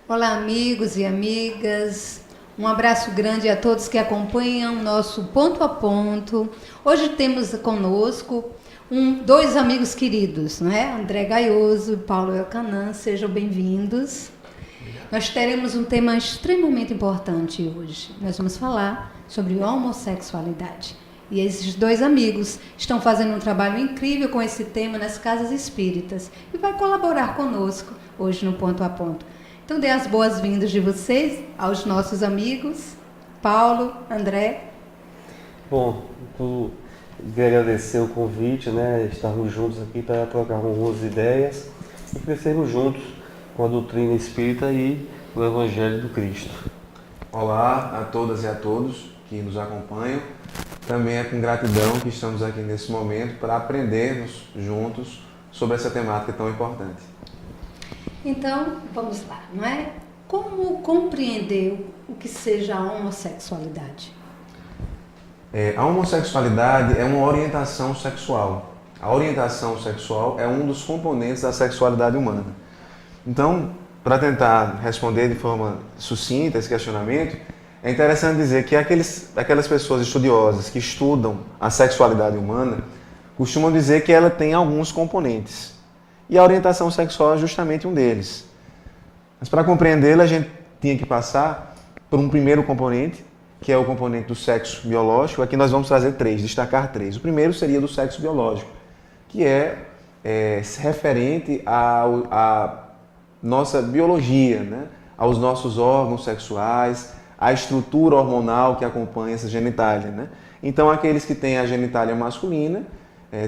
Olá, amigos e amigas. Um abraço grande a todos que acompanham nosso Ponto a Ponto. Hoje temos conosco dois amigos queridos, não é? André Gaioso e Paulo Elcanã. Sejam bem-vindos. Nós teremos um tema extremamente importante hoje. Nós vamos falar sobre homossexualidade. E esses dois amigos estão fazendo um trabalho incrível com esse tema nas casas espíritas e vai colaborar conosco hoje no Ponto a Ponto. Então, dê as boas-vindas de vocês aos nossos amigos, Paulo, André. Bom, eu queria agradecer o convite, né? Estarmos juntos aqui para trocar algumas ideias e crescermos juntos com a doutrina espírita e o Evangelho do Cristo. Olá a todas e a todos que nos acompanham. Também é com gratidão que estamos aqui nesse momento para aprendermos juntos sobre essa temática tão importante. Então, vamos lá, não é? Como compreender o que seja a homossexualidade? A homossexualidade é uma orientação sexual. A orientação sexual é um dos componentes da sexualidade humana. Então, para tentar responder de forma sucinta esse questionamento, é interessante dizer que aquelas pessoas estudiosas que estudam a sexualidade humana costumam dizer que ela tem alguns componentes. E a orientação sexual é justamente um deles. Mas para compreendê-la, a gente tinha que passar por um primeiro componente, que é o componente do sexo biológico. Aqui nós vamos trazer destacar três. O primeiro seria do sexo biológico, que é referente à nossa biologia, né? Aos nossos órgãos sexuais, à estrutura hormonal que acompanha essa genitália, né? Então, aqueles que têm a genitália masculina,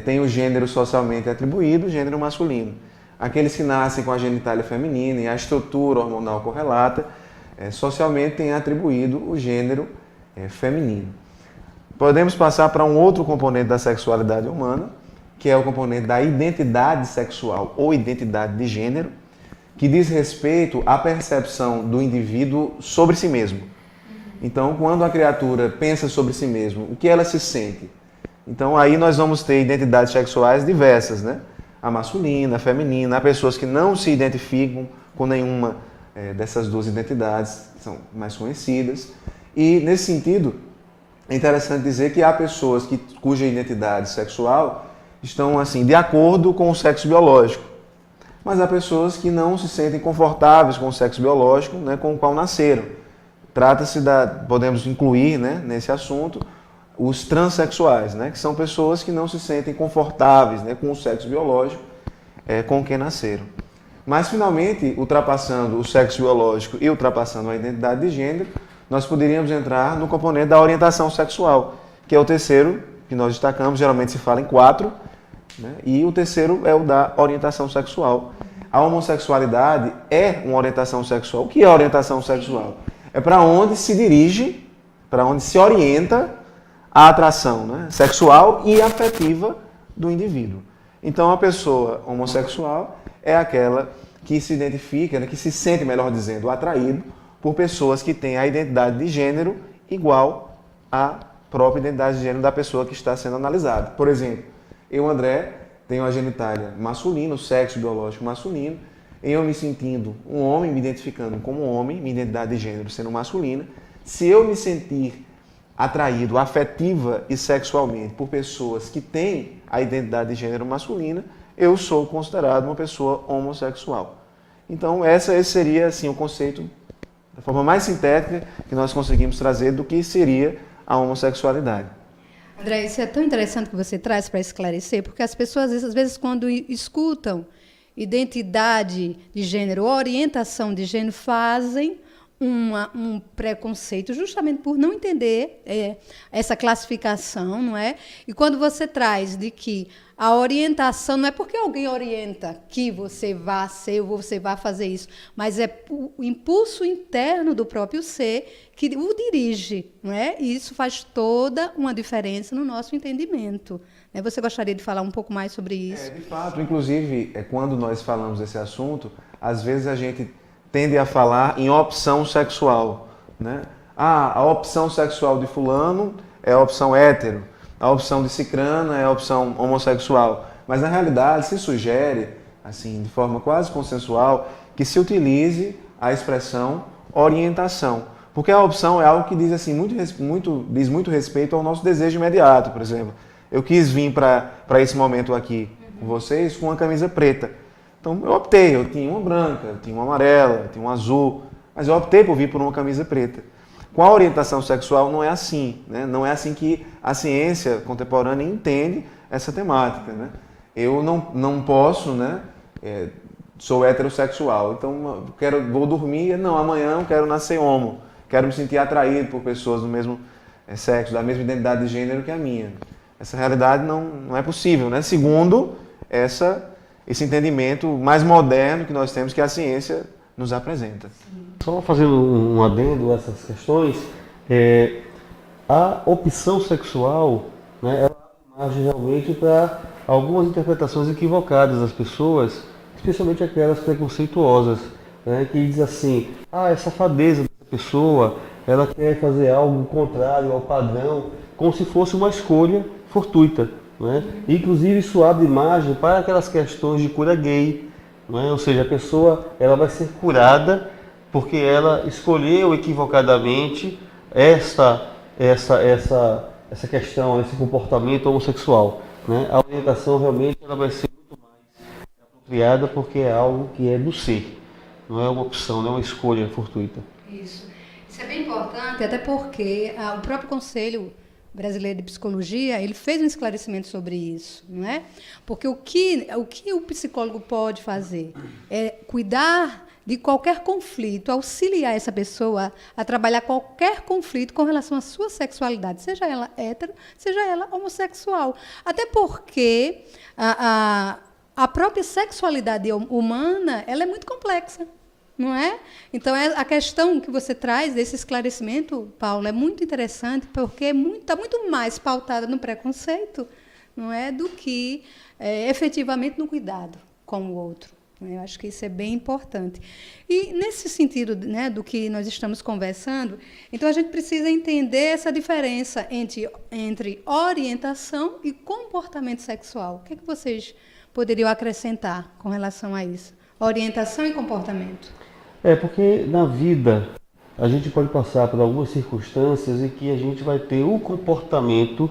têm o gênero socialmente atribuído, o gênero masculino. Aqueles que nascem com a genitália feminina e a estrutura hormonal correlata, socialmente têm atribuído o gênero feminino. Podemos passar para um outro componente da sexualidade humana, que é o componente da identidade sexual ou identidade de gênero, que diz respeito à percepção do indivíduo sobre si mesmo. Então, quando a criatura pensa sobre si mesmo, o que ela se sente? Então, aí nós vamos ter identidades sexuais diversas, né? A masculina, a feminina, há pessoas que não se identificam com nenhuma dessas duas identidades, são mais conhecidas. E, nesse sentido, é interessante dizer que há pessoas cuja identidade sexual estão, assim, de acordo com o sexo biológico. Mas há pessoas que não se sentem confortáveis com o sexo biológico, né, com o qual nasceram. Trata-se podemos incluir, né, nesse assunto, os transexuais, né, que são pessoas que não se sentem confortáveis, né, com o sexo biológico com quem nasceram. Mas, finalmente, ultrapassando o sexo biológico e ultrapassando a identidade de gênero, nós poderíamos entrar no componente da orientação sexual, que é o terceiro que nós destacamos, geralmente se fala em 4, né, e o terceiro é o da orientação sexual. A homossexualidade é uma orientação sexual. O que é orientação sexual? É para onde se dirige, para onde se orienta a atração, né, sexual e afetiva do indivíduo. Então, a pessoa homossexual é aquela que se identifica, né, que se sente, melhor dizendo, atraído por pessoas que têm a identidade de gênero igual à própria identidade de gênero da pessoa que está sendo analisada. Por exemplo, eu, André, tenho a genitália masculina, o sexo biológico masculino, eu me sentindo um homem, me identificando como homem, minha identidade de gênero sendo masculina. Se eu me sentir atraído afetiva e sexualmente por pessoas que têm a identidade de gênero masculina, eu sou considerado uma pessoa homossexual. Então, esse seria assim, o conceito, da forma mais sintética que nós conseguimos trazer do que seria a homossexualidade. André, isso é tão interessante que você traz para esclarecer, porque as pessoas, às vezes, quando escutam identidade de gênero, orientação de gênero, fazem um preconceito, justamente por não entender essa classificação, não é? E quando você traz de que a orientação não é porque alguém orienta que você vá ser ou você vá fazer isso, mas é o impulso interno do próprio ser que o dirige, não é? E isso faz toda uma diferença no nosso entendimento. Você gostaria de falar um pouco mais sobre isso? De fato, inclusive, quando nós falamos desse assunto, às vezes a gente tende a falar em opção sexual, né? A opção sexual de fulano é a opção hétero, a opção de cicrana é a opção homossexual. Mas, na realidade, se sugere, assim, de forma quase consensual, que se utilize a expressão orientação. Porque a opção é algo que diz assim, diz muito respeito ao nosso desejo imediato, por exemplo. Eu quis vir para esse momento aqui com vocês com uma camisa preta. Então eu optei, eu tinha uma branca, eu tinha uma amarela, eu tinha uma azul, mas eu optei por vir por uma camisa preta. Com a orientação sexual não é assim, né? Não é assim que a ciência contemporânea entende essa temática, né? Eu não posso, né? Sou heterossexual, então vou dormir, não, amanhã eu quero nascer homo, quero me sentir atraído por pessoas do mesmo sexo, da mesma identidade de gênero que a minha. Essa realidade não é possível, né? Segundo esse entendimento mais moderno que nós temos, que a ciência nos apresenta. Só fazendo um adendo a essas questões, a opção sexual, né, ela marge realmente para algumas interpretações equivocadas das pessoas, especialmente aquelas preconceituosas, né, que diz assim, é safadeza dessa pessoa, ela quer fazer algo contrário ao padrão, como se fosse uma escolha fortuita, né? Inclusive isso abre margem para aquelas questões de cura gay, né? Ou seja, a pessoa ela vai ser curada porque ela escolheu equivocadamente essa questão, esse comportamento homossexual, né? A orientação realmente ela vai ser muito mais apropriada porque é algo que é do ser, não é uma opção, não é uma escolha fortuita. Isso é bem importante, até porque o próprio Conselho Brasileiro de Psicologia, ele fez um esclarecimento sobre isso, não é? Porque o que o psicólogo pode fazer é cuidar de qualquer conflito, auxiliar essa pessoa a trabalhar qualquer conflito com relação à sua sexualidade, seja ela hétero, seja ela homossexual. Até porque a própria sexualidade humana, ela é muito complexa. Não é? Então, a questão que você traz desse esclarecimento, Paulo, é muito interessante, porque está muito mais pautada no preconceito, não é, do que efetivamente no cuidado com o outro. Eu acho que isso é bem importante. E, nesse sentido, né, do que nós estamos conversando, então a gente precisa entender essa diferença entre orientação e comportamento sexual. O que vocês poderiam acrescentar com relação a isso? Orientação e comportamento. Porque na vida a gente pode passar por algumas circunstâncias em que a gente vai ter o comportamento,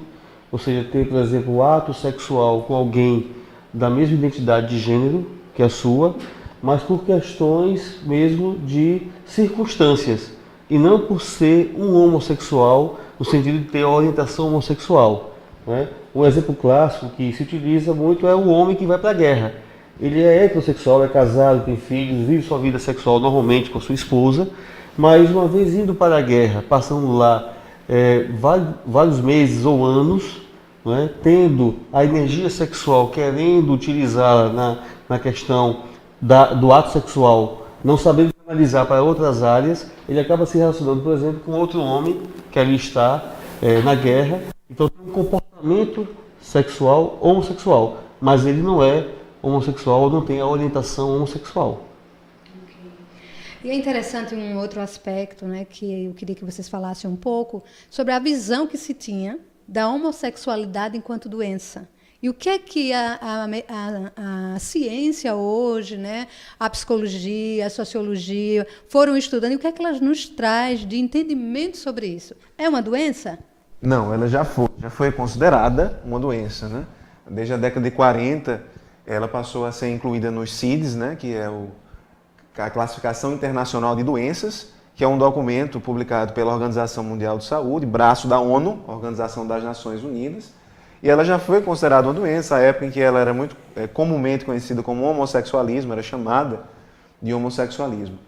ou seja, ter, por exemplo, o ato sexual com alguém da mesma identidade de gênero que a sua, mas por questões mesmo de circunstâncias, e não por ser um homossexual no sentido de ter orientação homossexual, né? Um exemplo clássico que se utiliza muito é o homem que vai para a guerra. Ele é heterossexual, é casado, tem filhos, vive sua vida sexual normalmente com a sua esposa, mas uma vez indo para a guerra, passando lá vários meses ou anos, né, tendo a energia sexual, querendo utilizá-la na questão do ato sexual, não sabendo canalizar para outras áreas, ele acaba se relacionando, por exemplo, com outro homem que ali está na guerra. Então tem um comportamento sexual homossexual, mas ele não é homossexual ou não tem a orientação homossexual. Okay. E é interessante um outro aspecto, né, que eu queria que vocês falassem um pouco sobre a visão que se tinha da homossexualidade enquanto doença. E o que é que a ciência hoje, né, a psicologia, a sociologia foram estudando e o que é que elas nos traz de entendimento sobre isso? É uma doença? Não, ela já foi considerada uma doença, né? Desde a década de 40, ela passou a ser incluída nos CIDs, né, que é a Classificação Internacional de Doenças, que é um documento publicado pela Organização Mundial de Saúde, braço da ONU, Organização das Nações Unidas, e ela já foi considerada uma doença, à época em que ela era muito comumente conhecida como homossexualismo, era chamada de homossexualismo.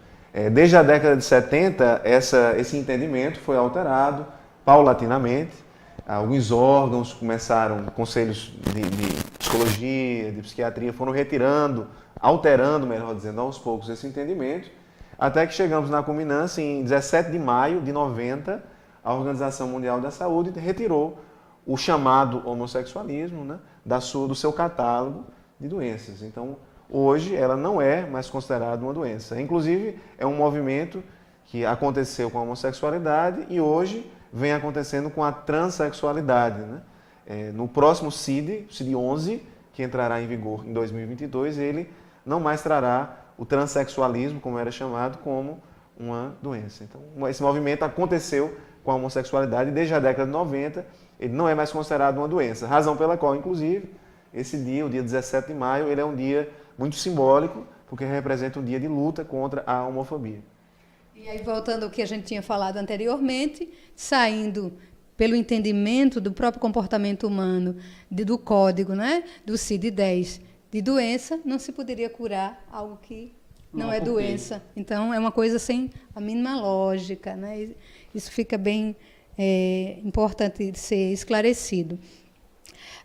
Desde a década de 70, esse entendimento foi alterado paulatinamente. Alguns órgãos começaram, conselhos de psicologia, de psiquiatria, foram alterando, melhor dizendo, aos poucos esse entendimento, até que chegamos na culminância em 17 de maio de 90, a Organização Mundial da Saúde retirou o chamado homossexualismo, né, do seu catálogo de doenças. Então, hoje, ela não é mais considerada uma doença. Inclusive, é um movimento que aconteceu com a homossexualidade e hoje vem acontecendo com a transexualidade, né? No próximo CID 11, que entrará em vigor em 2022, ele não mais trará o transexualismo, como era chamado, como uma doença. Então, esse movimento aconteceu com a homossexualidade desde a década de 90, ele não é mais considerado uma doença, razão pela qual, inclusive, esse dia, o dia 17 de maio, ele é um dia muito simbólico, porque representa um dia de luta contra a homofobia. E aí, voltando ao que a gente tinha falado anteriormente, saindo pelo entendimento do próprio comportamento humano, do código, né, do CID-10, de doença, não se poderia curar algo que não é doença. Então, é uma coisa sem a mínima lógica, né? Isso fica bem importante de ser esclarecido.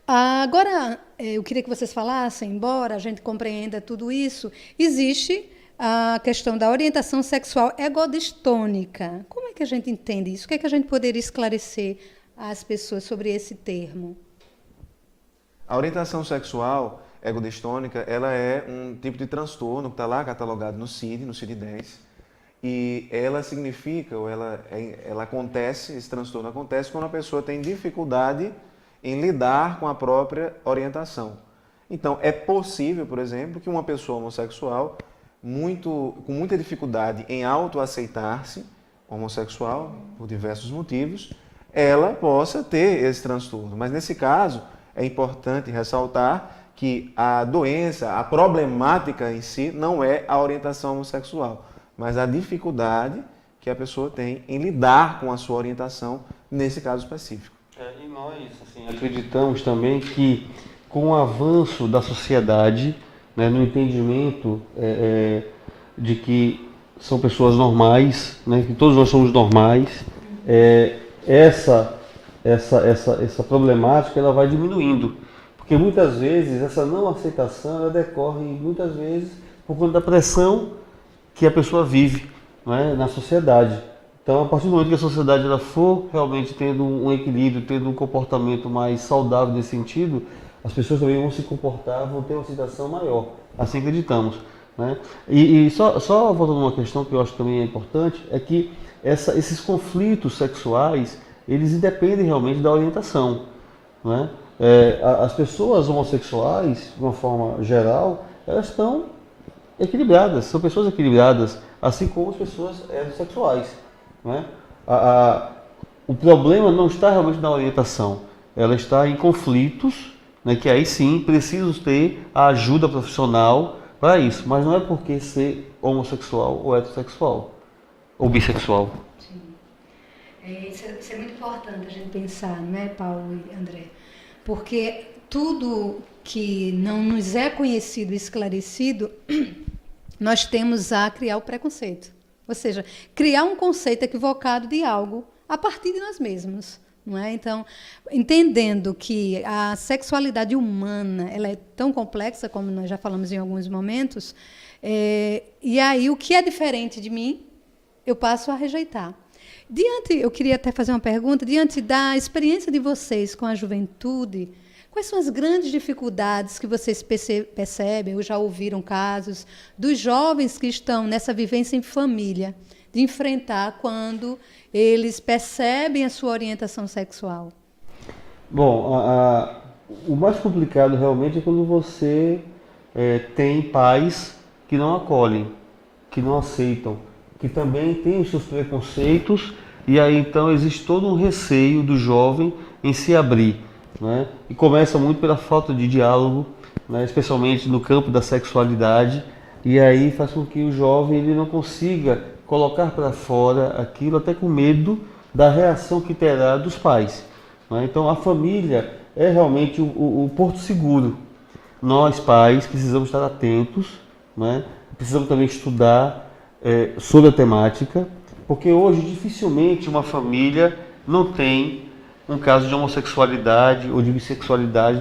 Agora, eu queria que vocês falassem, embora a gente compreenda tudo isso, existe a questão da orientação sexual egodistônica. Como é que a gente entende isso? O que é que a gente poderia esclarecer às pessoas sobre esse termo? A orientação sexual egodistônica, ela é um tipo de transtorno que está lá catalogado no CID-10, e ela significa, ou ela acontece, esse transtorno acontece quando a pessoa tem dificuldade em lidar com a própria orientação. Então, é possível, por exemplo, que uma pessoa homossexual com muita dificuldade em autoaceitar-se homossexual, por diversos motivos, ela possa ter esse transtorno. Mas, nesse caso, é importante ressaltar que a doença, a problemática em si, não é a orientação homossexual, mas a dificuldade que a pessoa tem em lidar com a sua orientação nesse caso específico. E nós assim, acreditamos também que com o avanço da sociedade, né, no entendimento de que são pessoas normais, né, que todos nós somos normais, essa problemática ela vai diminuindo. Porque muitas vezes essa não aceitação ela decorre muitas vezes por conta da pressão que a pessoa vive, né, na sociedade. Então, a partir do momento que a sociedade ela for realmente tendo um equilíbrio, tendo um comportamento mais saudável nesse sentido, as pessoas também vão se comportar, vão ter uma aceitação maior. Assim acreditamos, né? E só voltando a uma questão que eu acho que também é importante, é que esses conflitos sexuais, eles independem realmente da orientação, né? As pessoas homossexuais, de uma forma geral, elas estão equilibradas, são pessoas equilibradas, assim como as pessoas heterossexuais, né? O problema não está realmente na orientação, ela está em conflitos, né, que aí sim precisam ter a ajuda profissional para isso, mas não é porque ser homossexual ou heterossexual ou bissexual. Sim. Isso é muito importante a gente pensar, né, Paulo e André? Porque tudo que não nos é conhecido e esclarecido, nós temos a criar o preconceito. Ou seja, criar um conceito equivocado de algo a partir de nós mesmos. Não é? Então, entendendo que a sexualidade humana ela é tão complexa, como nós já falamos em alguns momentos, e aí o que é diferente de mim, eu passo a rejeitar. Eu queria até fazer uma pergunta, diante da experiência de vocês com a juventude, quais são as grandes dificuldades que vocês percebem, ou já ouviram casos, dos jovens que estão nessa vivência em família, de enfrentar quando eles percebem a sua orientação sexual? Bom, o mais complicado realmente é quando você tem pais que não acolhem, que não aceitam, que também têm os seus preconceitos, e aí então existe todo um receio do jovem em se abrir, né? E começa muito pela falta de diálogo, né? Especialmente no campo da sexualidade, e aí faz com que o jovem ele não consiga colocar para fora aquilo, até com medo da reação que terá dos pais, né? Então a família é realmente o porto seguro. Nós pais precisamos estar atentos, né? Precisamos também estudar sobre a temática, porque hoje dificilmente uma família não tem um caso de homossexualidade ou de bissexualidade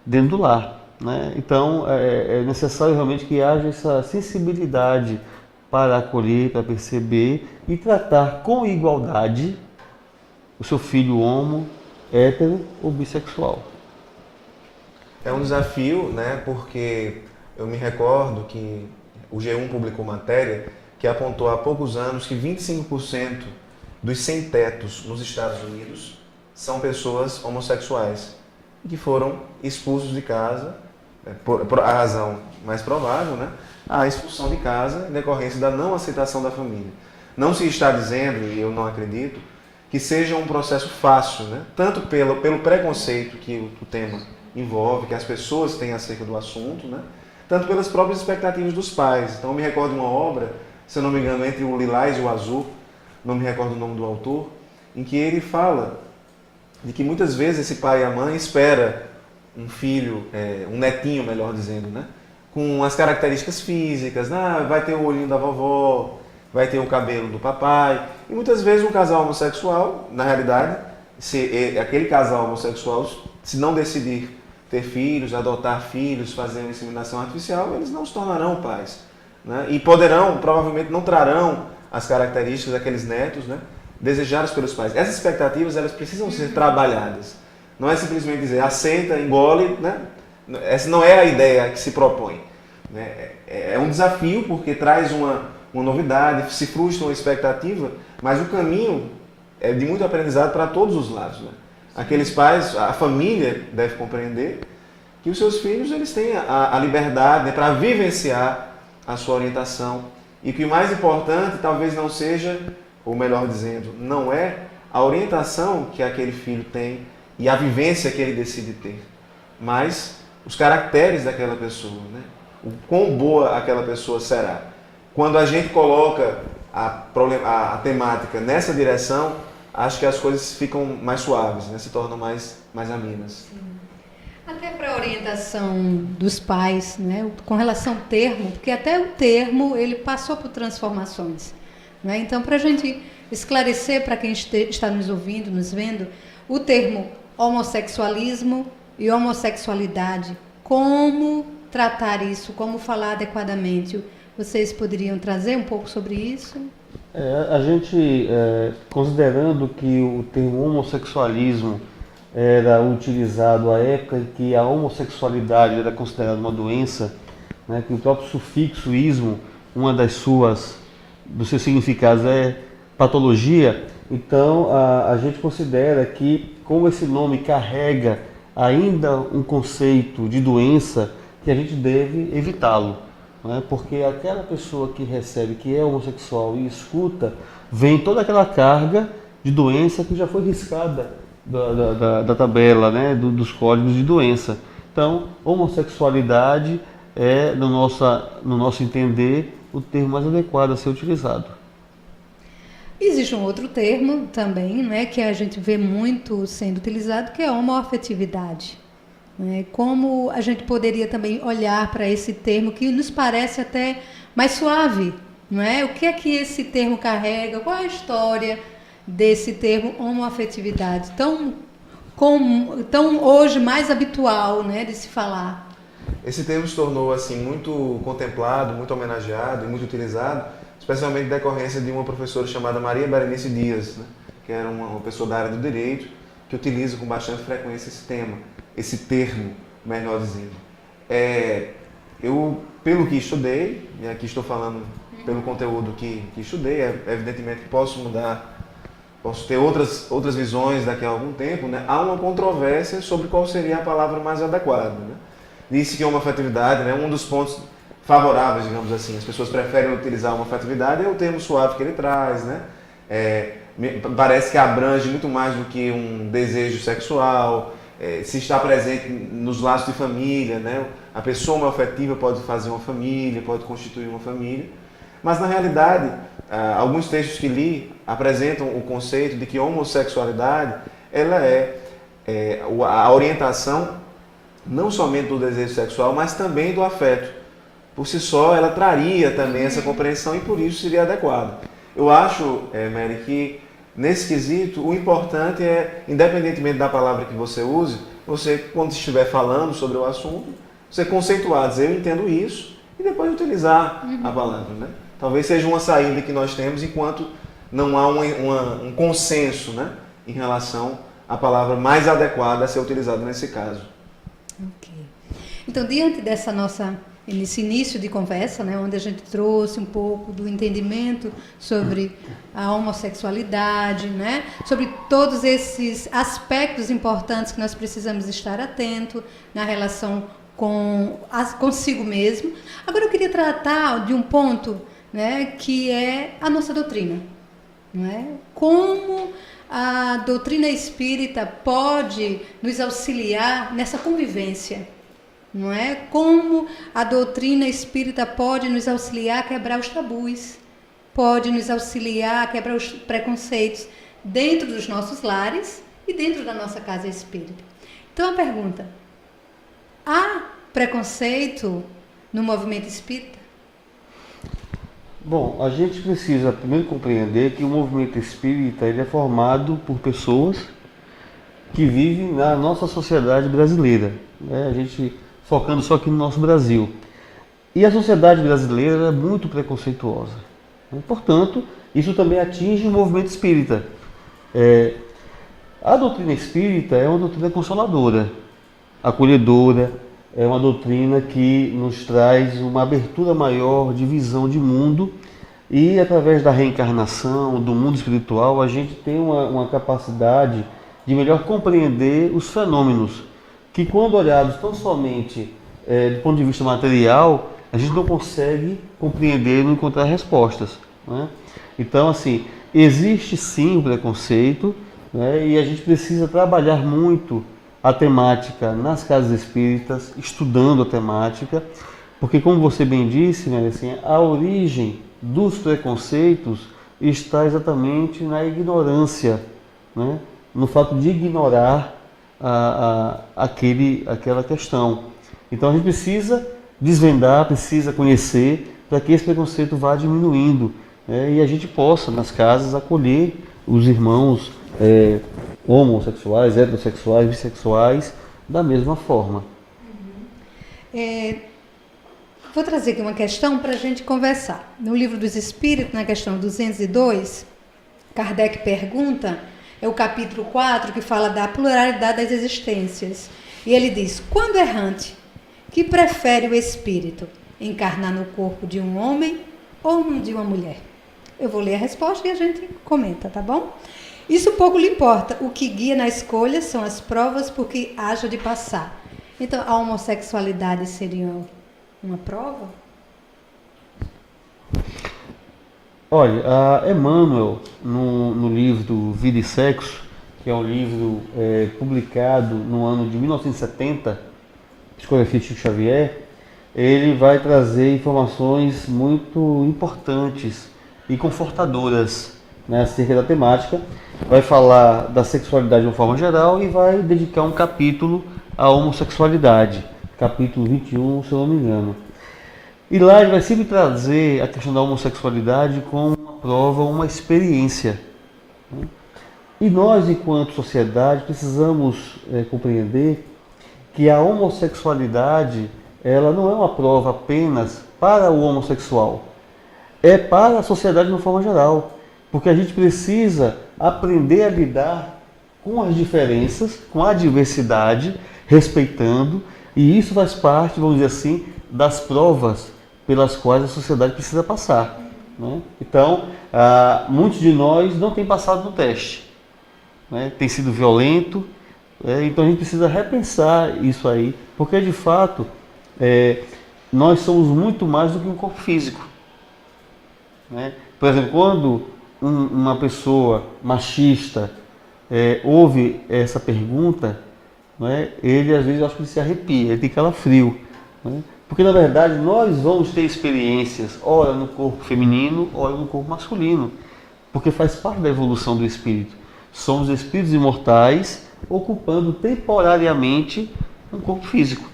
dentro do lar, né? Então é necessário realmente que haja essa sensibilidade para acolher, para perceber e tratar com igualdade o seu filho homo, hétero ou bissexual. É um desafio, né? Porque eu me recordo que o G1 publicou matéria que apontou há poucos anos que 25% dos sem-tetos nos Estados Unidos são pessoas homossexuais que foram expulsos de casa por a razão mais provável, né, a expulsão de casa em decorrência da não aceitação da família. Não se está dizendo, e eu não acredito, que seja um processo fácil, né, tanto pelo preconceito que o tema envolve, que as pessoas têm acerca do assunto, né, tanto pelas próprias expectativas dos pais. Então eu me recordo de uma obra, se eu não me engano, Entre o Lilás e o Azul, não me recordo o nome do autor, em que ele fala de que muitas vezes esse pai e a mãe espera um filho, um netinho, melhor dizendo, né, com as características físicas, vai ter o olhinho da vovó, vai ter o cabelo do papai. E muitas vezes um casal homossexual, na realidade, se aquele casal homossexual, se não decidir ter filhos, adotar filhos, fazer uma inseminação artificial, eles não se tornarão pais, né? E poderão, provavelmente não trarão as características daqueles netos, né, desejados pelos pais. Essas expectativas, elas precisam ser trabalhadas. Não é simplesmente dizer aceita, engole, né? Essa não é a ideia que se propõe, né? É um desafio porque traz uma novidade, se frustra uma expectativa, mas o caminho é de muito aprendizado para todos os lados, né? Aqueles pais, a família deve compreender que os seus filhos eles têm a liberdade, né, para vivenciar a sua orientação e que o mais importante talvez não seja, ou melhor dizendo, não é a orientação que aquele filho tem e a vivência que ele decide ter, mas os caracteres daquela pessoa, né? O quão boa aquela pessoa será. Quando a gente coloca a temática nessa direção, acho que as coisas ficam mais suaves, né? Se tornam mais amenas. Sim. Até para a orientação dos pais, né? Com relação ao termo, porque até o termo ele passou por transformações, né? Então, para a gente esclarecer para quem está nos ouvindo, nos vendo, o termo homossexualismo e homossexualidade, como tratar isso, como falar adequadamente, vocês poderiam trazer um pouco sobre isso? A gente, considerando que o termo homossexualismo era utilizado à época em que a homossexualidade era considerada uma doença, né, que o próprio sufixo ismo, uma dos seus significados é patologia, então a gente considera que, como esse nome carrega ainda um conceito de doença, que a gente deve evitá-lo, né? Porque aquela pessoa que recebe, que é homossexual e escuta, vem toda aquela carga de doença que já foi riscada da tabela, né? Dos códigos de doença. Então, homossexualidade é, no nosso entender, o termo mais adequado a ser utilizado. Existe um outro termo também, né, que a gente vê muito sendo utilizado, que é a homoafetividade. Como a gente poderia também olhar para esse termo que nos parece até mais suave, não é? O que é que esse termo carrega? Qual é a história desse termo homoafetividade, tão hoje mais habitual, né, de se falar? Esse termo se tornou assim muito contemplado, muito homenageado e muito utilizado, especialmente em decorrência de uma professora chamada Maria Berenice Dias, né, que era uma pessoa da área do direito, que utiliza com bastante frequência esse termo, melhor dizendo. Eu, pelo que estudei, e aqui estou falando pelo conteúdo que estudei, evidentemente que posso mudar, posso ter outras visões daqui a algum tempo, né? Há uma controvérsia sobre qual seria a palavra mais adequada, né? Disse que homoafetividade, né, um dos pontos favoráveis, digamos assim, as pessoas preferem utilizar homoafetividade, é o termo suave que ele traz, né? Parece que abrange muito mais do que um desejo sexual, se está presente nos laços de família, né? A pessoa homoafetiva pode fazer uma família, pode constituir uma família, mas na realidade, alguns textos que li apresentam o conceito de que homossexualidade ela a orientação não somente do desejo sexual, mas também do afeto. Por si só, ela traria também essa compreensão e por isso seria adequada. Eu acho, Mary, que nesse quesito o importante é, independentemente da palavra que você use, você, quando estiver falando sobre o assunto, você conceituar, dizer eu entendo isso e depois utilizar a palavra, né? Talvez seja uma saída que nós temos enquanto não há um consenso, né, em relação à palavra mais adequada a ser utilizada nesse caso. Ok. Então, diante nesse início de conversa, né, onde a gente trouxe um pouco do entendimento sobre a homossexualidade, né, sobre todos esses aspectos importantes que nós precisamos estar atentos na relação consigo mesmo. Agora eu queria tratar de um ponto, né, que é a nossa doutrina, não é? Como a doutrina espírita pode nos auxiliar nessa convivência, não é? Como a doutrina espírita pode nos auxiliar a quebrar os tabus, pode nos auxiliar a quebrar os preconceitos dentro dos nossos lares e dentro da nossa casa espírita. Então a pergunta: há preconceito no movimento espírita? Bom, a gente precisa primeiro compreender que o movimento espírita ele é formado por pessoas que vivem na nossa sociedade brasileira, né? A gente focando só aqui no nosso Brasil. E a sociedade brasileira é muito preconceituosa, né? Portanto, isso também atinge o movimento espírita. A doutrina espírita é uma doutrina consoladora, acolhedora, é uma doutrina que nos traz uma abertura maior de visão de mundo e através da reencarnação, do mundo espiritual, a gente tem uma capacidade de melhor compreender os fenômenos que, quando olhados tão somente do ponto de vista material, a gente não consegue compreender, não encontrar respostas, né? Então, assim, existe sim o preconceito, né? E a gente precisa trabalhar muito a temática nas casas espíritas, estudando a temática, porque, como você bem disse, né, assim, a origem dos preconceitos está exatamente na ignorância, né? No fato de ignorar aquela questão. Então a gente precisa desvendar, precisa conhecer, para que esse preconceito vá diminuindo, né? E a gente possa, nas casas, acolher os irmãos homossexuais, heterossexuais, bissexuais, da mesma forma. Vou trazer aqui uma questão para a gente conversar. No Livro dos Espíritos, na questão 202, Kardec pergunta, é o capítulo 4, que fala da pluralidade das existências. E ele diz: quando errante, que prefere o espírito? Encarnar no corpo de um homem ou no de uma mulher? Eu vou ler a resposta e a gente comenta, tá bom? Isso pouco lhe importa. O que guia na escolha são as provas por que haja de passar. Então, a homossexualidade seria uma prova? Olha, a Emmanuel, no livro Vida e Sexo, que é um livro publicado no ano de 1970, psicografia de Chico Xavier, ele vai trazer informações muito importantes e confortadoras, né, acerca da temática. Vai falar da sexualidade de uma forma geral e vai dedicar um capítulo à homossexualidade, capítulo 21, se eu não me engano. E lá ele vai sempre trazer a questão da homossexualidade como uma prova, uma experiência, né? E nós, enquanto sociedade, precisamos compreender que a homossexualidade ela não é uma prova apenas para o homossexual, é para a sociedade de uma forma geral, porque a gente precisa aprender a lidar com as diferenças, com a diversidade, respeitando, e isso faz parte, vamos dizer assim, das provas pelas quais a sociedade precisa passar, né? Então, muitos de nós não têm passado no teste, né? Tem sido violento, então a gente precisa repensar isso aí, porque de fato nós somos muito mais do que um corpo físico, né? Por exemplo, quando uma pessoa machista ouve essa pergunta, né, ele às vezes, eu acho que ele se arrepia, ele tem calafrio, né? Porque na verdade nós vamos ter experiências, ora no corpo feminino, ora no corpo masculino, porque faz parte da evolução do espírito. Somos espíritos imortais ocupando temporariamente um corpo físico.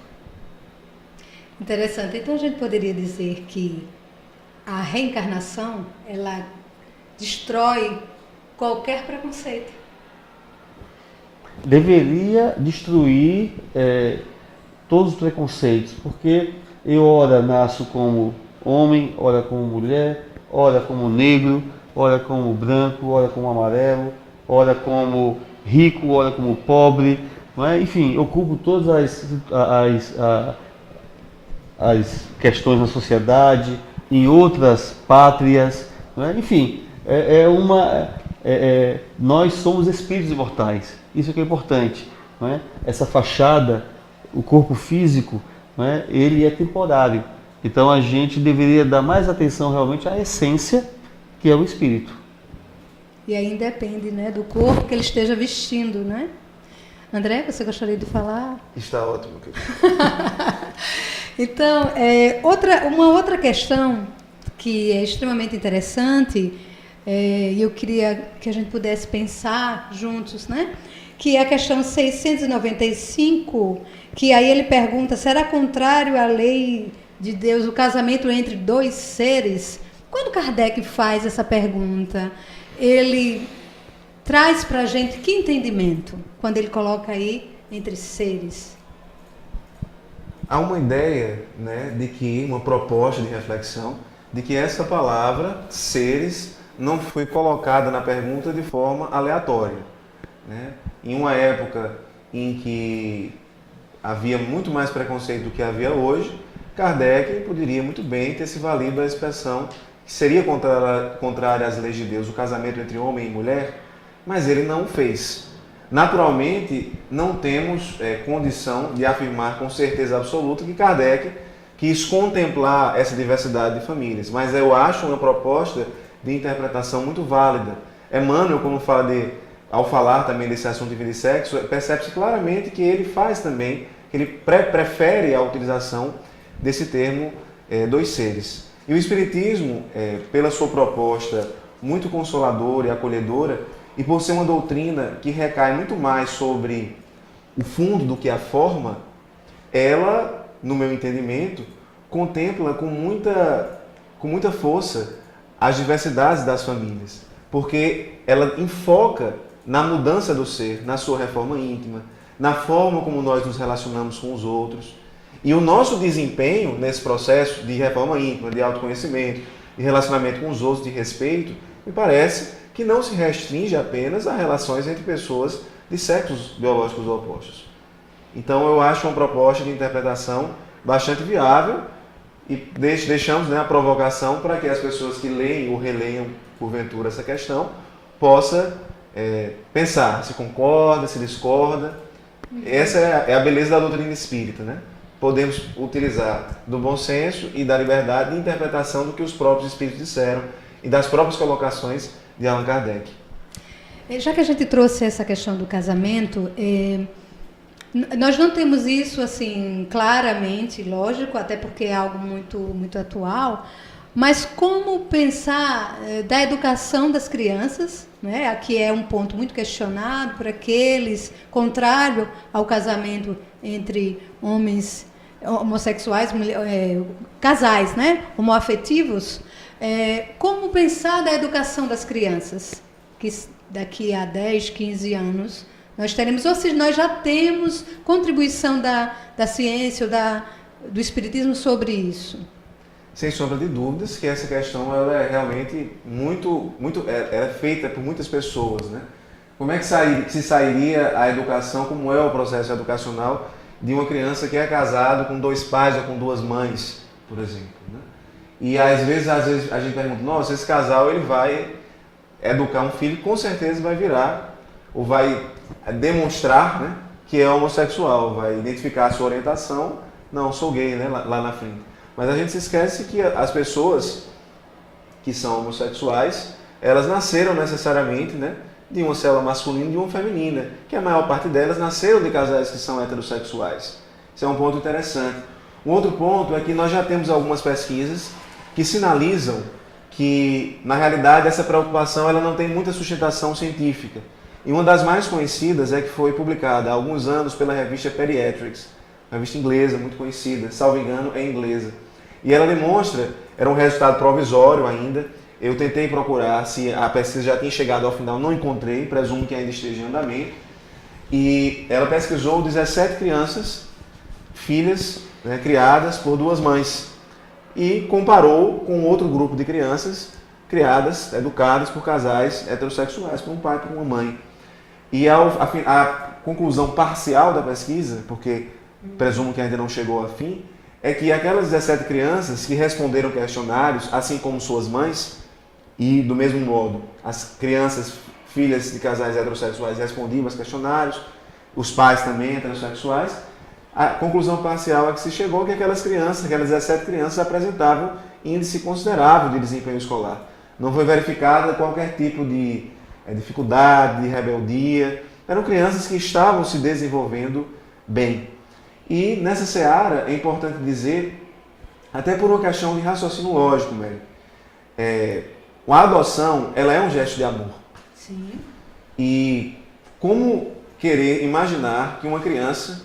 Interessante. Então a gente poderia dizer que a reencarnação, ela destrói qualquer preconceito. Deveria destruir todos os preconceitos, porque eu ora nasço como homem, ora como mulher, ora como negro, ora como branco, ora como amarelo, ora como rico, ora como pobre, não é? Enfim, ocupo todas as questões na sociedade, em outras pátrias, não é? Enfim, nós somos espíritos imortais, isso que é importante, não é? Essa fachada, o corpo físico, né, ele é temporário. Então a gente deveria dar mais atenção realmente à essência, que é o espírito. E aí depende, né, do corpo que ele esteja vestindo, né? André, você gostaria de falar? Está ótimo. Então, uma outra questão que é extremamente interessante, e eu queria que a gente pudesse pensar juntos, né? Que é a questão 695, que aí ele pergunta, será contrário à lei de Deus o casamento entre dois seres? Quando Kardec faz essa pergunta, ele traz para a gente que entendimento, quando ele coloca aí entre seres? Há uma ideia, né, de que, uma proposta de reflexão, de que essa palavra, seres, não foi colocada na pergunta de forma aleatória, né? Em uma época em que havia muito mais preconceito do que havia hoje, Kardec poderia muito bem ter se valido da expressão que seria contrária às leis de Deus, o casamento entre homem e mulher, mas ele não o fez. Naturalmente, não temos condição de afirmar com certeza absoluta que Kardec quis contemplar essa diversidade de famílias, mas eu acho uma proposta de interpretação muito válida. Emmanuel, ao falar também desse assunto de vida e sexo, percebe-se claramente que ele faz também, que ele prefere a utilização desse termo dois seres. E o Espiritismo, pela sua proposta muito consoladora e acolhedora, e por ser uma doutrina que recai muito mais sobre o fundo do que a forma, ela, no meu entendimento, contempla com muita força as diversidades das famílias, porque ela enfoca na mudança do ser, na sua reforma íntima, na forma como nós nos relacionamos com os outros. E o nosso desempenho nesse processo de reforma íntima, de autoconhecimento, de relacionamento com os outros, de respeito, me parece que não se restringe apenas a relações entre pessoas de sexos biológicos opostos. Então eu acho uma proposta de interpretação bastante viável e deixamos, né, a provocação para que as pessoas que leem ou releiam porventura essa questão possam pensar se concorda, se discorda. Essa é a beleza da doutrina espírita, né? Podemos utilizar do bom senso e da liberdade de interpretação do que os próprios espíritos disseram e das próprias colocações de Allan Kardec. Já que a gente trouxe essa questão do casamento, nós não temos isso assim claramente, lógico, até porque é algo muito atual, mas como pensar da educação das crianças, né? Aqui é um ponto muito questionado por aqueles contrário ao casamento entre homens homossexuais, casais, né? Homoafetivos. Como pensar da educação das crianças, que daqui a 10, 15 anos nós teremos, ou seja, nós já temos contribuição da ciência ou do espiritismo sobre isso? Sem sombra de dúvidas que essa questão ela é realmente ela é feita por muitas pessoas, né? Como é que se sairia a educação, como é o processo educacional de uma criança que é casado com dois pais ou com duas mães, por exemplo, né? E às vezes a gente pergunta, nossa, esse casal ele vai educar um filho, com certeza vai virar, ou vai demonstrar, né, que é homossexual, vai identificar a sua orientação, não, sou gay, né, lá na frente. Mas a gente se esquece que as pessoas que são homossexuais, elas nasceram necessariamente, né, de uma célula masculina e de uma feminina, que a maior parte delas nasceram de casais que são heterossexuais. Isso é um ponto interessante. Um outro ponto é que nós já temos algumas pesquisas que sinalizam que, na realidade, essa preocupação ela não tem muita sustentação científica. E uma das mais conhecidas é que foi publicada há alguns anos pela revista Pediatrics, uma revista inglesa, muito conhecida, salvo engano, é inglesa. E ela demonstra, era um resultado provisório ainda, eu tentei procurar se a pesquisa já tinha chegado ao final, não encontrei, presumo que ainda esteja em andamento. E ela pesquisou 17 crianças, filhas, né, criadas por duas mães, e comparou com outro grupo de crianças criadas, educadas por casais heterossexuais, por um pai e por uma mãe. E a conclusão parcial da pesquisa, porque presumo que ainda não chegou a fim, é que aquelas 17 crianças que responderam questionários, assim como suas mães, e do mesmo modo as crianças, filhas de casais heterossexuais respondiam aos questionários, os pais também heterossexuais, A conclusão parcial a que se chegou é que aquelas 17 crianças, apresentavam índice considerável de desempenho escolar. Não foi verificada qualquer tipo de dificuldade, de rebeldia. Eram crianças que estavam se desenvolvendo bem. E nessa seara, é importante dizer, até por uma questão de raciocínio lógico, Mary, a adoção, ela é um gesto de amor. Sim. E como querer imaginar que uma criança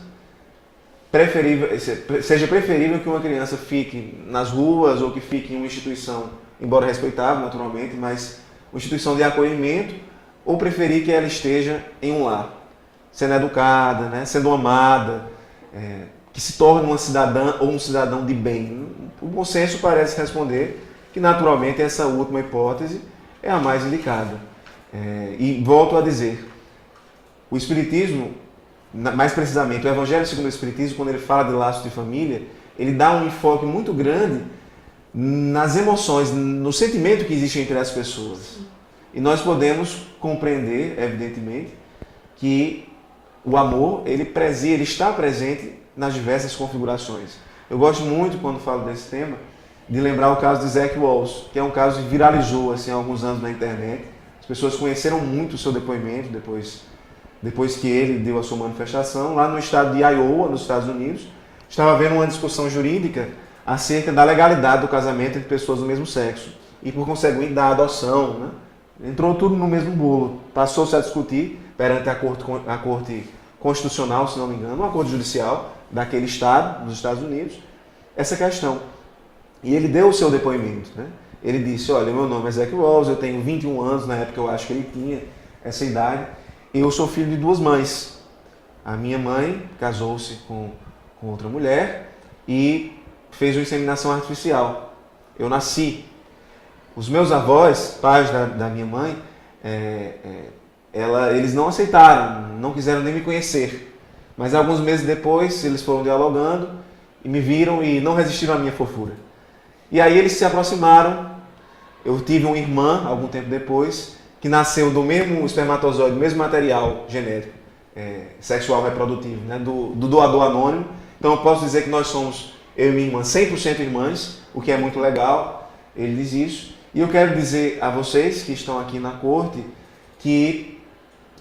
seja preferível que uma criança fique nas ruas ou que fique em uma instituição, embora respeitável naturalmente, mas uma instituição de acolhimento, ou preferir que ela esteja em um lar, sendo educada, né, sendo amada, que se torne uma cidadã ou um cidadão de bem. O bom senso parece responder que naturalmente essa última hipótese é a mais indicada. E volto a dizer, o Espiritismo, mais precisamente o Evangelho segundo o Espiritismo, quando ele fala de laços de família, ele dá um enfoque muito grande nas emoções, no sentimento que existe entre as pessoas. E nós podemos compreender, evidentemente, que o amor, ele está presente nas diversas configurações. Eu gosto muito, quando falo desse tema, de lembrar o caso de Zach Walls, que é um caso que viralizou assim, há alguns anos na internet. As pessoas conheceram muito o seu depoimento depois que ele deu a sua manifestação. Lá no estado de Iowa, nos Estados Unidos, estava havendo uma discussão jurídica acerca da legalidade do casamento entre pessoas do mesmo sexo e, por conseguinte, da adoção, né? Entrou tudo no mesmo bolo. Passou-se a discutir perante a corte constitucional, se não me engano, uma corte judicial daquele estado, dos Estados Unidos, essa questão. E ele deu o seu depoimento, né? Ele disse, olha, meu nome é Zach Walls, eu tenho 21 anos, na época eu acho que ele tinha essa idade, e eu sou filho de duas mães. A minha mãe casou-se com outra mulher e fez uma inseminação artificial. Eu nasci. Os meus avós, pais da minha mãe, eles não aceitaram, não quiseram nem me conhecer. Mas alguns meses depois, eles foram dialogando e me viram e não resistiram à minha fofura. E aí eles se aproximaram. Eu tive uma irmã, algum tempo depois, que nasceu do mesmo espermatozoide, do mesmo material genético, sexual reprodutivo, né, do doador anônimo. Então eu posso dizer que nós somos, eu e minha irmã, 100% irmãs, o que é muito legal. Ele diz isso. E eu quero dizer a vocês que estão aqui na corte que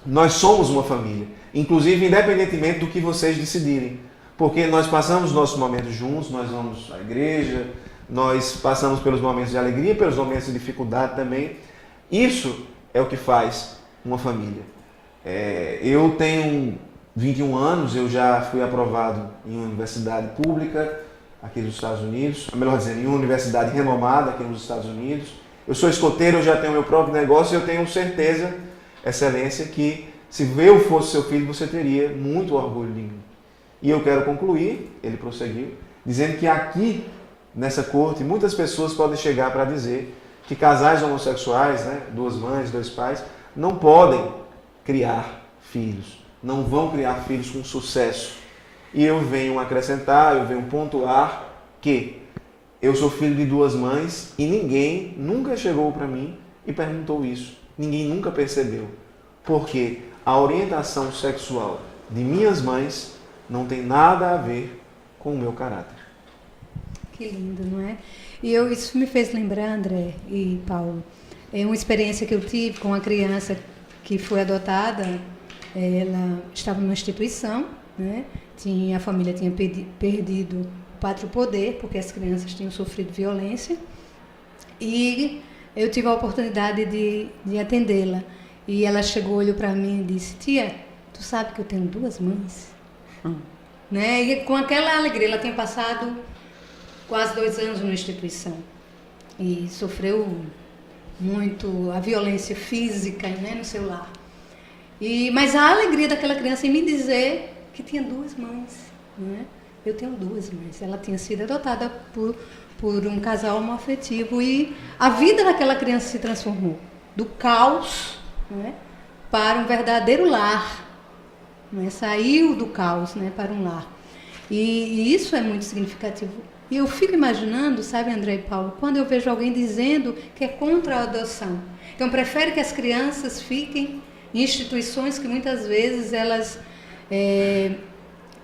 nós somos uma família, inclusive independentemente do que vocês decidirem, porque nós passamos nossos momentos juntos, nós vamos à igreja, nós passamos pelos momentos de alegria, pelos momentos de dificuldade também. Isso é o que faz uma família. Eu tenho 21 anos, eu já fui aprovado em uma universidade pública aqui nos Estados Unidos, melhor dizendo, em uma universidade renomada aqui nos Estados Unidos. Eu sou escoteiro, eu já tenho meu próprio negócio e eu tenho certeza, excelência, que se eu fosse seu filho, você teria muito orgulho de mim. E eu quero concluir, ele prosseguiu, dizendo que aqui, nessa corte, muitas pessoas podem chegar para dizer que casais homossexuais, né, duas mães, dois pais, não podem criar filhos, não vão criar filhos com sucesso. E eu venho acrescentar, eu venho pontuar que eu sou filho de duas mães e ninguém nunca chegou para mim e perguntou isso. Ninguém nunca percebeu. Porque a orientação sexual de minhas mães não tem nada a ver com o meu caráter. Que lindo, não é? E isso me fez lembrar, André e Paulo, uma experiência que eu tive com uma criança que foi adotada. Ela estava numa instituição, né? A família tinha perdido o pátrio poder, porque as crianças tinham sofrido violência. E eu tive a oportunidade de atendê-la. E ela chegou, olhou para mim e disse, tia, tu sabe que eu tenho duas mães? Né? E com aquela alegria, ela tinha passado quase 2 anos numa instituição. E sofreu muito a violência física, né, no seu lar. Mas a alegria daquela criança em me dizer que tinha duas mães, né? Eu tenho duas mães. Ela tinha sido adotada por um casal homoafetivo e a vida daquela criança se transformou do caos, né, para um verdadeiro lar, né? Saiu do caos, né, para um lar. E isso é muito significativo. E eu fico imaginando, sabe, André e Paulo, quando eu vejo alguém dizendo que é contra a adoção. Então, prefere que as crianças fiquem em instituições que muitas vezes elas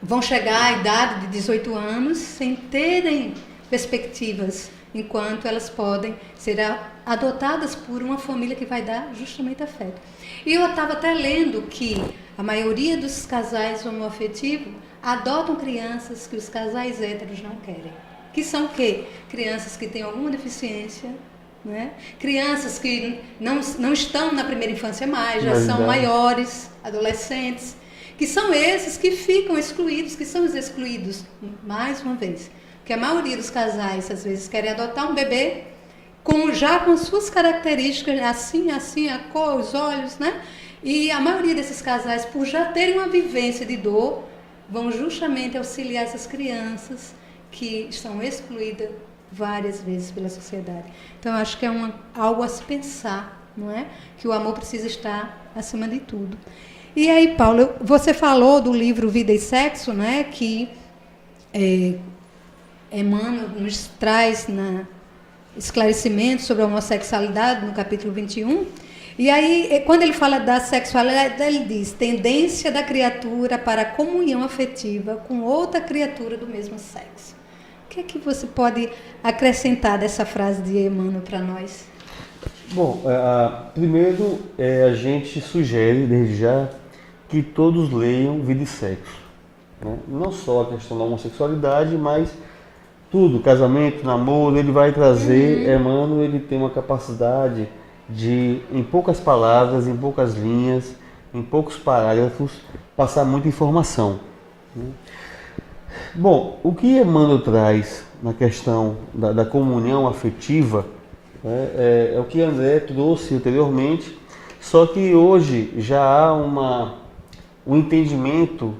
vão chegar à idade de 18 anos sem terem perspectivas, enquanto elas podem ser adotadas por uma família que vai dar justamente afeto. E eu estava até lendo que a maioria dos casais homoafetivos adotam crianças que os casais héteros não querem. Que são o quê? Crianças que têm alguma deficiência, né? Crianças que não estão na primeira infância mais, já são maiores, adolescentes, que são esses que ficam excluídos, que são os excluídos, mais uma vez. Porque a maioria dos casais, às vezes, querem adotar um bebê já com suas características, assim, a cor, os olhos, né? E a maioria desses casais, por já terem uma vivência de dor, vão justamente auxiliar essas crianças que estão excluídas várias vezes pela sociedade. Então, eu acho que é algo a se pensar, não é? Que o amor precisa estar acima de tudo. E aí, Paulo, você falou do livro Vida e Sexo, né? Que Emmanuel nos traz esclarecimento sobre a homossexualidade no capítulo 21. E aí, quando ele fala da sexualidade, ele diz: tendência da criatura para a comunhão afetiva com outra criatura do mesmo sexo. O que é que você pode acrescentar dessa frase de Emmanuel para nós? Bom, primeiro a gente sugere, desde já, que todos leiam Vida e Sexo, né? Não só a questão da homossexualidade, mas tudo, casamento, namoro, ele vai trazer. Emmanuel, ele tem uma capacidade de, em poucas palavras, em poucas linhas, em poucos parágrafos, passar muita informação, né? Bom, o que Emmanuel traz na questão da comunhão afetiva, né, é o que André trouxe anteriormente, só que hoje já há um entendimento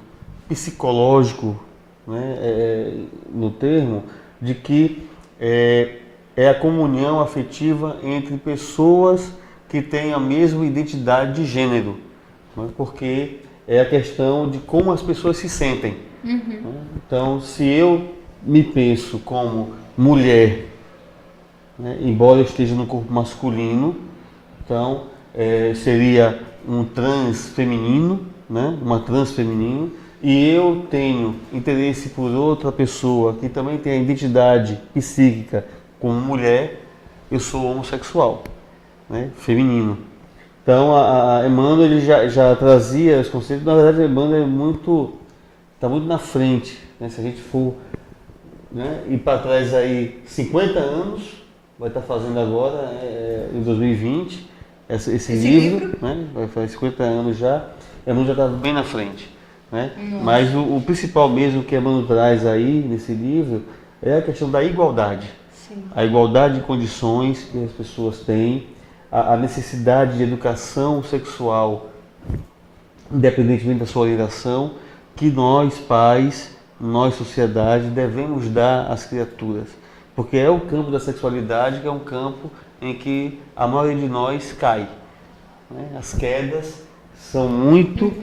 psicológico, né, no termo, de que é a comunhão afetiva entre pessoas que têm a mesma identidade de gênero, né, porque é a questão de como as pessoas se sentem. Então, se eu me penso como mulher, né, embora eu esteja no corpo masculino, então seria um trans feminino, né, uma trans feminino, e eu tenho interesse por outra pessoa que também tem a identidade psíquica como mulher, eu sou homossexual, né, feminino. Então, a Emmanuel ele já trazia os conceitos. Na verdade, a Emmanuel está muito na frente, né? Se a gente for, né, ir para trás aí 50 anos, vai estar fazendo agora, em 2020, esse livro, né? Vai fazer 50 anos já, Emmanuel já está bem na frente, né? Mas o principal mesmo que Emmanuel traz aí nesse livro é a questão da igualdade. Sim. A igualdade de condições que as pessoas têm, a necessidade de educação sexual, independentemente da sua orientação, que nós, pais, nós, sociedade, devemos dar às criaturas. Porque é o campo da sexualidade que é um campo em que a maioria de nós cai, né? As quedas são muito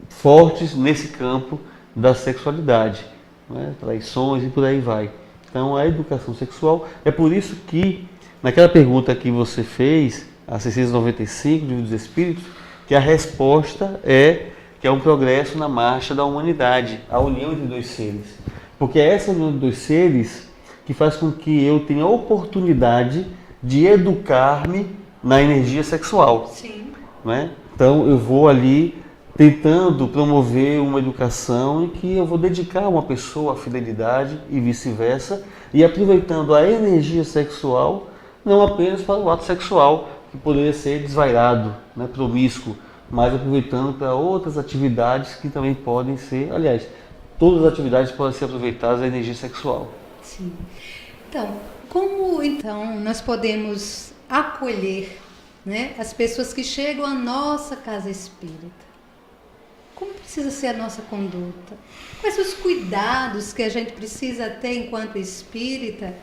fortes nesse campo da sexualidade, né? Traições e por aí vai. Então, a educação sexual, é por isso que, naquela pergunta que você fez, a 695 do Livro dos Espíritos, que a resposta que é um progresso na marcha da humanidade, a união entre dois seres. Porque é essa união de dois seres que faz com que eu tenha a oportunidade de educar-me na energia sexual. Sim. Né? Então, eu vou ali tentando promover uma educação em que eu vou dedicar uma pessoa à fidelidade e vice-versa, e aproveitando a energia sexual, não apenas para o ato sexual, que poderia ser desvairado, né, promíscuo, mas aproveitando para outras atividades que também podem ser, aliás, todas as atividades podem ser aproveitadas a energia sexual. Sim. Então, como então nós podemos acolher, né, as pessoas que chegam à nossa casa espírita? Como precisa ser a nossa conduta? Quais os cuidados que a gente precisa ter enquanto espírita,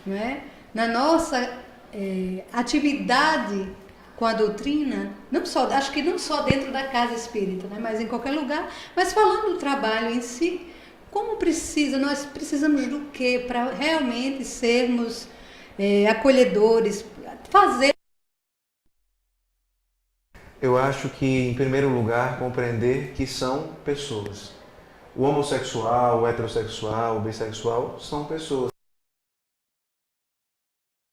não é? Na nossa atividade com a doutrina, acho que não só dentro da casa espírita, né, mas em qualquer lugar, mas falando do trabalho em si, nós precisamos do quê para realmente sermos acolhedores, fazer. Eu acho que, em primeiro lugar, compreender que são pessoas. o homossexual, o heterossexual, o bissexual são pessoas.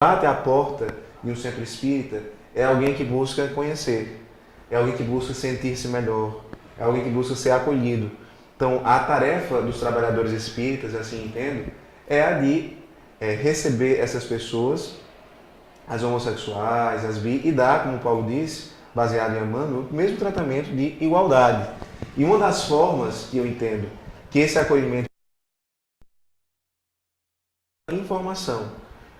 Bate à porta de um centro espírita é alguém que busca conhecer, é alguém que busca sentir-se melhor, é alguém que busca ser acolhido. Então, a tarefa dos trabalhadores espíritas, assim entendo, é a de receber essas pessoas, as homossexuais, as bi, e dar, como Paulo disse, baseado em Emmanuel, o mesmo tratamento de igualdade. E uma das formas que eu entendo que esse acolhimento é a informação.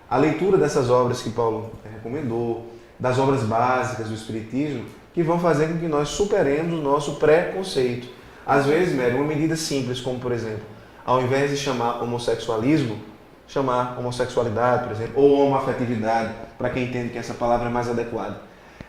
A leitura dessas obras que Paulo recomendou, das obras básicas do Espiritismo, que vão fazer com que nós superemos o nosso preconceito. Às vezes, Mary, uma medida simples, como por exemplo, ao invés de chamar homossexualismo, chamar homossexualidade, por exemplo, ou homoafetividade, para quem entende que essa palavra é mais adequada.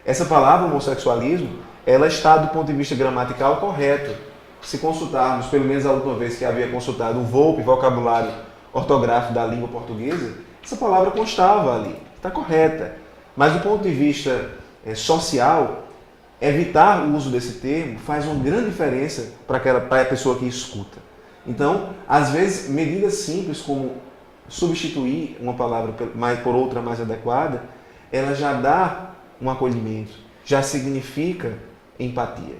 Essa palavra homossexualismo, ela está do ponto de vista gramatical correto. Se consultarmos, pelo menos a última vez que havia consultado o VOLP, vocabulário ortográfico da língua portuguesa, essa palavra constava ali, está correta. Mas do ponto de vista social, evitar o uso desse termo faz uma grande diferença para a pessoa que escuta. Então, às vezes, medidas simples como substituir uma palavra por outra mais adequada, ela já dá um acolhimento, já significa empatia.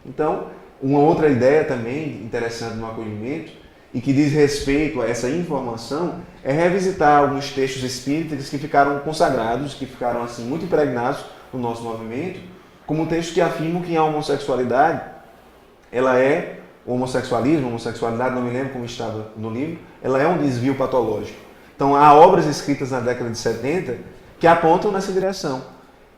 Então, uma outra ideia também interessante no acolhimento e que diz respeito a essa informação é revisitar alguns textos espíritas que ficaram consagrados, que ficaram assim muito impregnados no nosso movimento, como textos que afirmam que a homossexualidade, ela é o homossexualismo, a homossexualidade, não me lembro como estava no livro, ela é um desvio patológico. Então, há obras escritas na década de 70 que apontam nessa direção.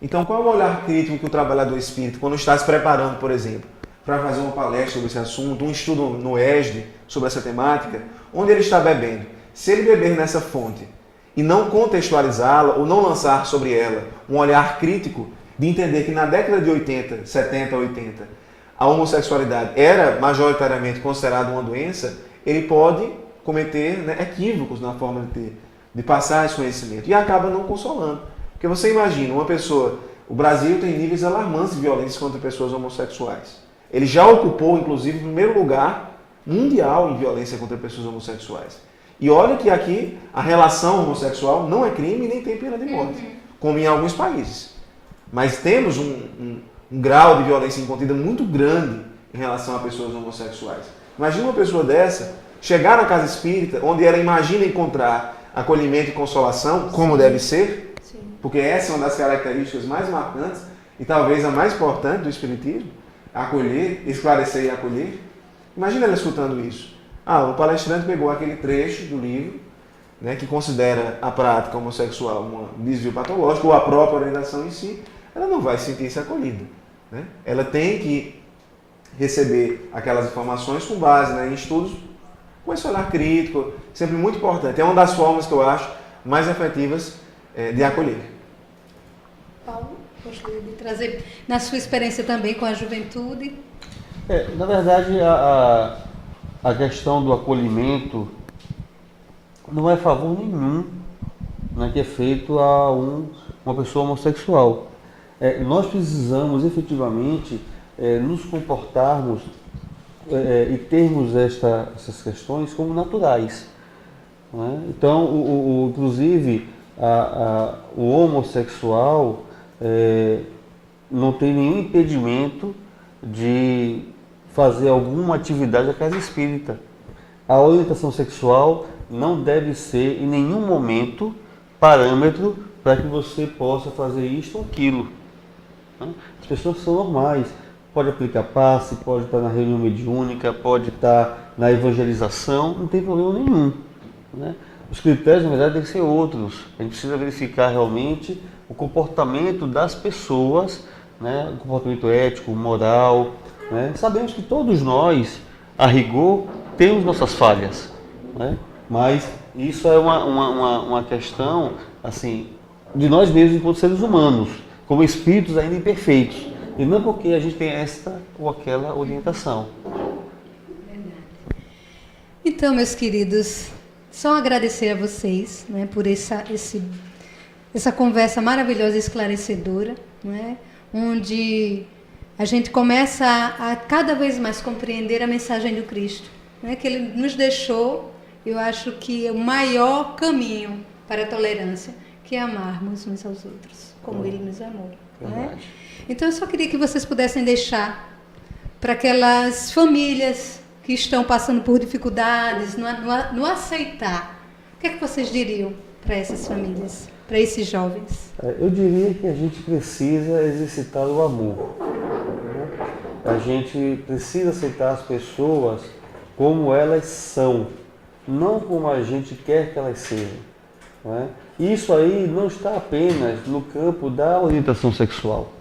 Então, qual é o olhar crítico que o trabalhador espírita, quando está se preparando, por exemplo, para fazer uma palestra sobre esse assunto, um estudo no ESD sobre essa temática, onde ele está bebendo? Se ele beber nessa fonte e não contextualizá-la ou não lançar sobre ela um olhar crítico de entender que na década de 80, 70, 80, a homossexualidade era majoritariamente considerada uma doença, ele pode cometer equívocos na forma de passar esse conhecimento e acaba não consolando. Porque você imagina, uma pessoa, o Brasil tem níveis alarmantes de violência contra pessoas homossexuais. Ele já ocupou, inclusive, o primeiro lugar mundial em violência contra pessoas homossexuais. E olha que aqui a relação homossexual não é crime nem tem pena de morte, como em alguns países. Mas temos um grau de violência incontida muito grande em relação a pessoas homossexuais. Imagina uma pessoa dessa chegar na casa espírita, onde ela imagina encontrar acolhimento e consolação, como deve ser, porque essa é uma das características mais marcantes e talvez a mais importante do espiritismo, acolher, esclarecer e acolher. Imagina ela escutando isso. O palestrante pegou aquele trecho do livro, que considera a prática homossexual um desvio patológico ou a própria orientação em si, ela não vai sentir-se acolhida. Ela tem que receber aquelas informações com base em estudos com esse olhar crítico, sempre muito importante. É uma das formas que eu acho mais efetivas de acolher. Paulo, gostaria de trazer, na sua experiência também com a juventude? Na verdade, a questão do acolhimento não é favor nenhum que é feito a uma pessoa homossexual. Nós precisamos efetivamente nos comportarmos e termos essas questões como naturais. Então, inclusive, o homossexual não tem nenhum impedimento de fazer alguma atividade da casa espírita. A orientação sexual não deve ser em nenhum momento parâmetro para que você possa fazer isto ou aquilo. As pessoas são normais, pode aplicar passe, pode estar na reunião mediúnica, pode estar na evangelização, não tem problema nenhum. Os critérios, na verdade, devem ser outros. A gente precisa verificar realmente o comportamento das pessoas, o comportamento ético, moral. Sabemos que todos nós, a rigor, temos nossas falhas, mas isso é uma questão assim, de nós mesmos enquanto seres humanos, como espíritos ainda imperfeitos, e não porque a gente tem esta ou aquela orientação. Então, meus queridos, só agradecer a vocês por essa conversa maravilhosa e esclarecedora, onde a gente começa a cada vez mais compreender a mensagem do Cristo, né, que ele nos deixou, eu acho que é o maior caminho para a tolerância, que é amarmos uns aos outros, como ele nos amou. Né? Então eu só queria que vocês pudessem deixar para aquelas famílias que estão passando por dificuldades, no aceitar. O que é que vocês diriam para essas famílias, para esses jovens? Eu diria que a gente precisa exercitar o amor. Né? A gente precisa aceitar as pessoas como elas são, não como a gente quer que elas sejam. Né? Isso aí não está apenas no campo da orientação sexual.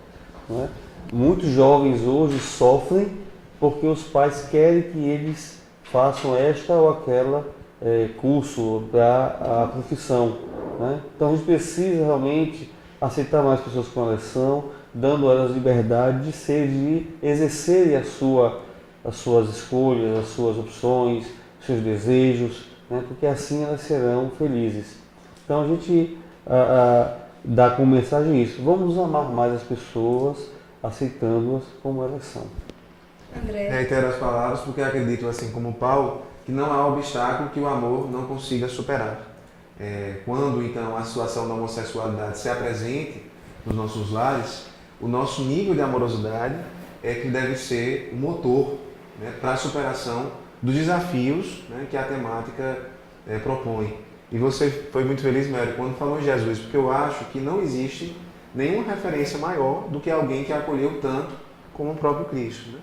Né? Muitos jovens hoje sofrem porque os pais querem que eles façam esta ou aquela curso para a profissão. Né? Então a gente precisa realmente aceitar mais pessoas como elas são, dando a elas liberdade de exercerem as suas escolhas, as suas opções, seus desejos, né? Porque assim elas serão felizes. Então a gente dá como mensagem isso: vamos amar mais as pessoas, aceitando-as como elas são. André. Reitero as palavras porque acredito, assim como Paulo, que não há obstáculo que o amor não consiga superar. Quando então a situação da homossexualidade se apresente nos nossos lares, o nosso nível de amorosidade é que deve ser o motor, né, para a superação dos desafios, né, que a temática propõe. E você foi muito feliz, Mary, quando falou em Jesus, porque eu acho que não existe nenhuma referência maior do que alguém que acolheu tanto como o próprio Cristo. Né?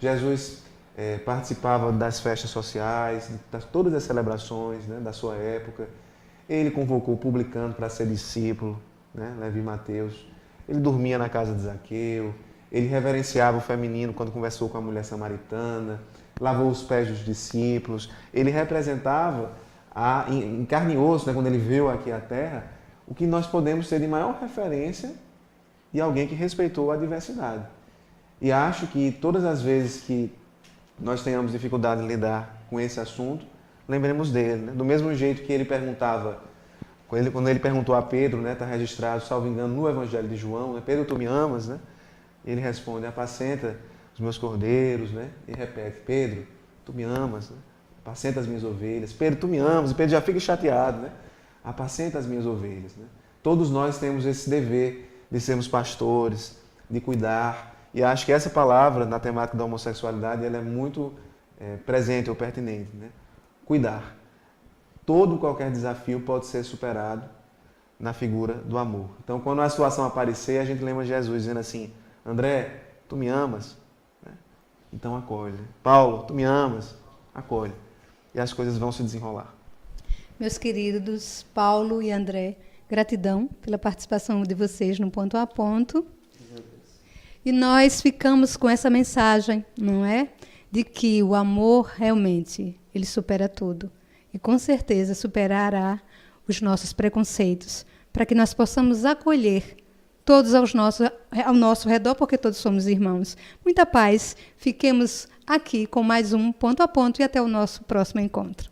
Jesus participava das festas sociais, de todas as celebrações, né, da sua época. Ele convocou o publicano para ser discípulo, né, Levi e Mateus. Ele dormia na casa de Zaqueu. Ele reverenciava o feminino quando conversou com a mulher samaritana. Lavou os pés dos discípulos. Ele representava, em carne e osso, né, quando ele veio aqui à Terra, o que nós podemos ter de maior referência de alguém que respeitou a diversidade. E acho que todas as vezes que nós tenhamos dificuldade em lidar com esse assunto, lembremos dele. Né? Do mesmo jeito que ele perguntava, quando ele perguntou a Pedro, está registrado, salvo engano, no Evangelho de João, né? Pedro, tu me amas? Né? Ele responde: apacenta os meus cordeiros. Né? E repete: Pedro, tu me amas? Né? Apacenta as minhas ovelhas. Pedro, tu me amas? E Pedro já fica chateado. Né? Apacenta as minhas ovelhas. Né? Todos nós temos esse dever de sermos pastores, de cuidar. E acho que essa palavra, na temática da homossexualidade, ela é muito presente ou pertinente. Né? Cuidar. Qualquer desafio pode ser superado na figura do amor. Então, quando a situação aparecer, a gente lembra de Jesus dizendo assim: André, tu me amas? Né? Então acolhe. Paulo, tu me amas? Acolhe. E as coisas vão se desenrolar. Meus queridos Paulo e André, gratidão pela participação de vocês no Ponto a Ponto. E nós ficamos com essa mensagem, não é? De que o amor realmente, ele supera tudo. E com certeza superará os nossos preconceitos, para que nós possamos acolher todos ao nosso redor, porque todos somos irmãos. Muita paz. Fiquemos aqui com mais um Ponto a Ponto e até o nosso próximo encontro.